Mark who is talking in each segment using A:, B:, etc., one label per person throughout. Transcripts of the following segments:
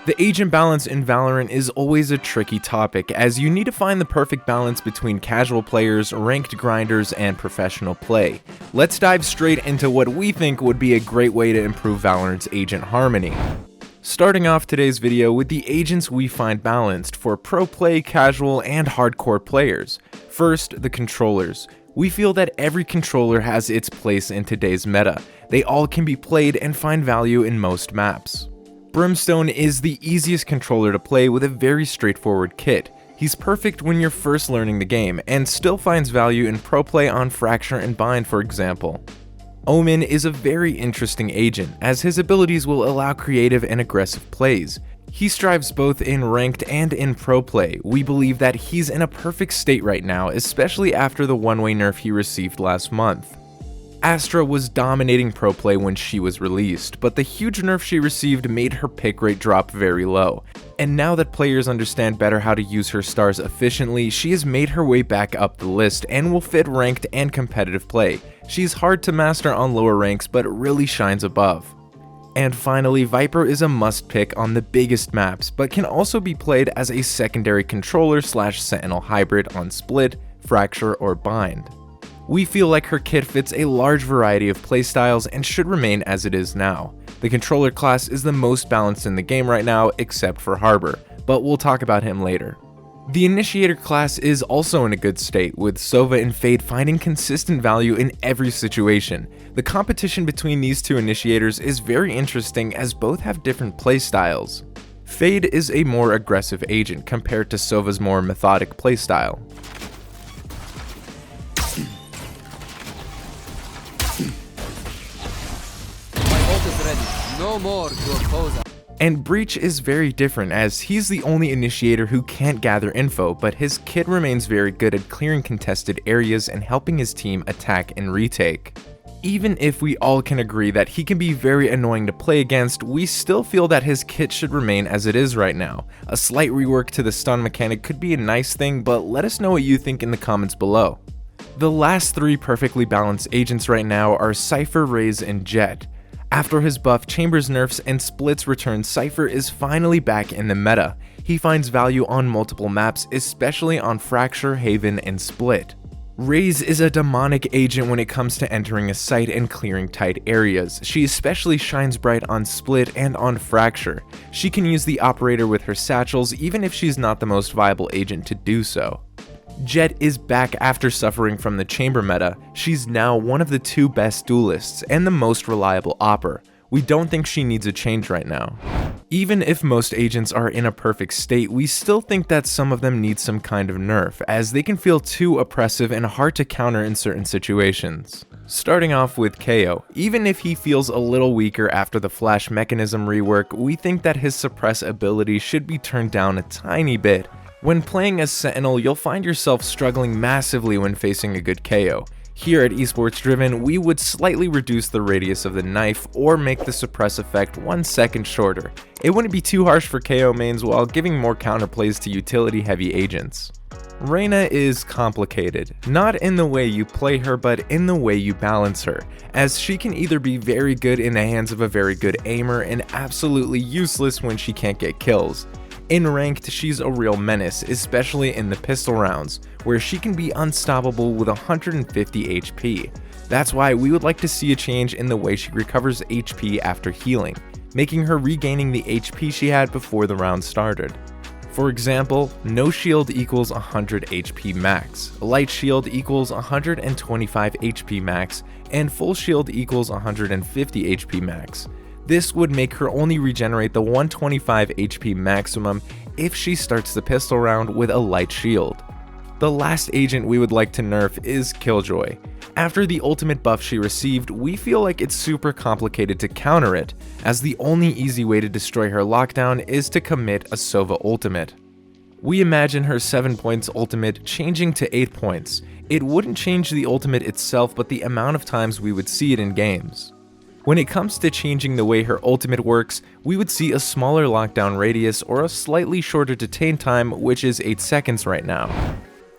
A: The agent balance in Valorant is always a tricky topic, as you need to find the perfect balance between casual players, ranked grinders, and professional play. Let's dive straight into what we think would be a great way to improve Valorant's agent harmony. Starting off today's video with the agents we find balanced for pro play, casual, and hardcore players. First, the controllers. We feel that every controller has its place in today's meta. They all can be played and find value in most maps. Brimstone is the easiest controller to play with a very straightforward kit. He's perfect when you're first learning the game, and still finds value in pro play on Fracture and Bind, for example. Omen is a very interesting agent, as his abilities will allow creative and aggressive plays. He strives both in ranked and in pro play. We believe that he's in a perfect state right now, especially after the one-way nerf he received last month. Astra was dominating pro play when she was released, but the huge nerf she received made her pick rate drop very low. And now that players understand better how to use her stars efficiently, she has made her way back up the list and will fit ranked and competitive play. She's hard to master on lower ranks, but really shines above. And finally, Viper is a must pick on the biggest maps, but can also be played as a secondary controller / Sentinel hybrid on Split, Fracture, or Bind. We feel like her kit fits a large variety of playstyles and should remain as it is now. The controller class is the most balanced in the game right now, except for Harbor, but we'll talk about him later. The Initiator class is also in a good state, with Sova and Fade finding consistent value in every situation. The competition between these two Initiators is very interesting as both have different playstyles. Fade is a more aggressive agent compared to Sova's more methodic playstyle.
B: No more to oppose us.
A: And Breach is very different, as he's the only initiator who can't gather info, but his kit remains very good at clearing contested areas and helping his team attack and retake. Even if we all can agree that he can be very annoying to play against, we still feel that his kit should remain as it is right now. A slight rework to the stun mechanic could be a nice thing, but let us know what you think in the comments below. The last three perfectly balanced agents right now are Cypher, Raze, and Jett. After his buff, Chambers nerfs, and Split's return, Cypher is finally back in the meta. He finds value on multiple maps, especially on Fracture, Haven, and Split. Raze is a demonic agent when it comes to entering a site and clearing tight areas. She especially shines bright on Split and on Fracture. She can use the operator with her satchels even if she's not the most viable agent to do so. Jett is back after suffering from the chamber meta. She's now one of the two best duelists and the most reliable opper. We don't think she needs a change right now. Even if most agents are in a perfect state, we still think that some of them need some kind of nerf, as they can feel too oppressive and hard to counter in certain situations. Starting off with KO, even if he feels a little weaker after the flash mechanism rework, we think that his suppress ability should be turned down a tiny bit. When playing as Sentinel, you'll find yourself struggling massively when facing a good KO. Here at Esports Driven, we would slightly reduce the radius of the knife or make the suppress effect 1 second shorter. It wouldn't be too harsh for KO mains while giving more counterplays to utility heavy agents. Reyna is complicated, not in the way you play her but in the way you balance her, as she can either be very good in the hands of a very good aimer and absolutely useless when she can't get kills. In ranked, she's a real menace, especially in the pistol rounds, where she can be unstoppable with 150 HP. That's why we would like to see a change in the way she recovers HP after healing, making her regaining the HP she had before the round started. For example, no shield equals 100 HP max, light shield equals 125 HP max, and full shield equals 150 HP max. This would make her only regenerate the 125 HP maximum if she starts the pistol round with a light shield. The last agent we would like to nerf is Killjoy. After the ultimate buff she received, we feel like it's super complicated to counter it, as the only easy way to destroy her lockdown is to commit a Sova ultimate. We imagine her 7 points ultimate changing to 8 points. It wouldn't change the ultimate itself, but the amount of times we would see it in games. When it comes to changing the way her ultimate works, we would see a smaller lockdown radius or a slightly shorter detain time, which is 8 seconds right now.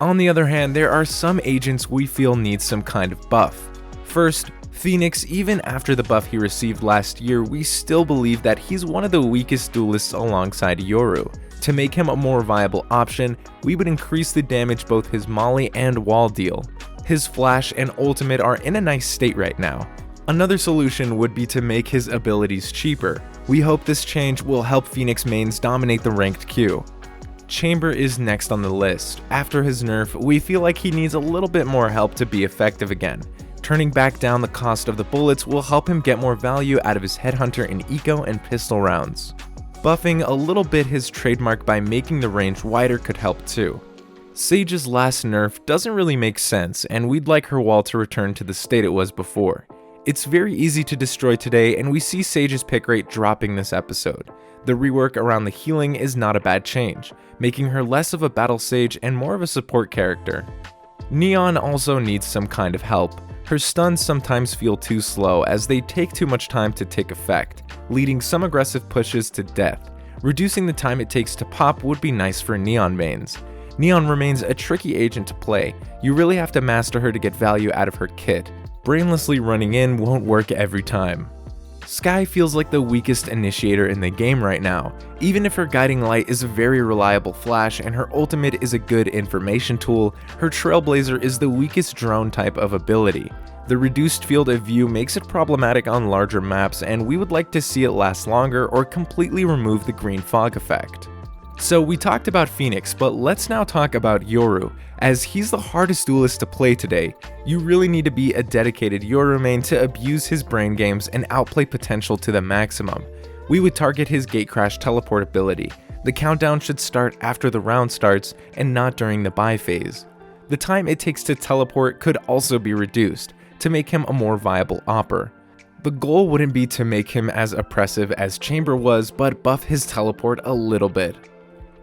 A: On the other hand, there are some agents we feel need some kind of buff. First, Phoenix, even after the buff he received last year, we still believe that he's one of the weakest duelists alongside Yoru. To make him a more viable option, we would increase the damage both his molly and wall deal. His flash and ultimate are in a nice state right now. Another solution would be to make his abilities cheaper. We hope this change will help Phoenix mains dominate the ranked queue. Chamber is next on the list. After his nerf, we feel like he needs a little bit more help to be effective again. Turning back down the cost of the bullets will help him get more value out of his headhunter in eco and pistol rounds. Buffing a little bit his trademark by making the range wider could help too. Sage's last nerf doesn't really make sense, and we'd like her wall to return to the state it was before. It's very easy to destroy today, and we see Sage's pick rate dropping this episode. The rework around the healing is not a bad change, making her less of a battle sage and more of a support character. Neon also needs some kind of help. Her stuns sometimes feel too slow as they take too much time to take effect, leading some aggressive pushes to death. Reducing the time it takes to pop would be nice for Neon mains. Neon remains a tricky agent to play. You really have to master her to get value out of her kit. Brainlessly running in won't work every time. Skye feels like the weakest initiator in the game right now. Even if her guiding light is a very reliable flash and her ultimate is a good information tool, her trailblazer is the weakest drone type of ability. The reduced field of view makes it problematic on larger maps, and we would like to see it last longer or completely remove the green fog effect. So we talked about Phoenix, but let's now talk about Yoru, as he's the hardest duelist to play today. You really need to be a dedicated Yoru main to abuse his brain games and outplay potential to the maximum. We would target his gatecrash teleport ability. The countdown should start after the round starts and not during the buy phase. The time it takes to teleport could also be reduced to make him a more viable opper. The goal wouldn't be to make him as oppressive as Chamber was, but buff his teleport a little bit.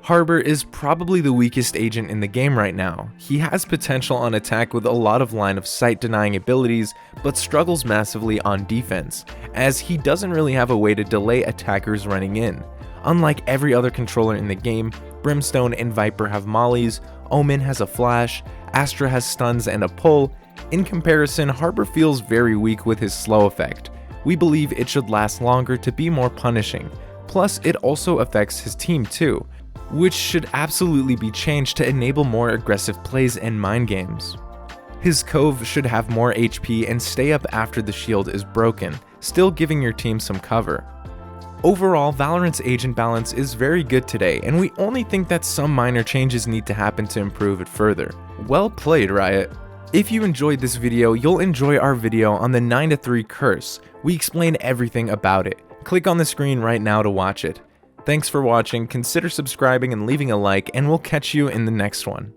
A: Harbor is probably the weakest agent in the game right now. He has potential on attack with a lot of line of sight denying abilities, but struggles massively on defense, as he doesn't really have a way to delay attackers running in. Unlike every other controller in the game, Brimstone and Viper have mollies, Omen has a flash, Astra has stuns and a pull. In comparison, Harbor feels very weak with his slow effect. We believe it should last longer to be more punishing. Plus, it also affects his team too, which should absolutely be changed to enable more aggressive plays and mind games. His Cove should have more HP and stay up after the shield is broken, still giving your team some cover. Overall, Valorant's agent balance is very good today, and we only think that some minor changes need to happen to improve it further. Well played, Riot! If you enjoyed this video, you'll enjoy our video on the 9-3 curse. We explain everything about it. Click on the screen right now to watch it. Thanks for watching, consider subscribing and leaving a like, and we'll catch you in the next one.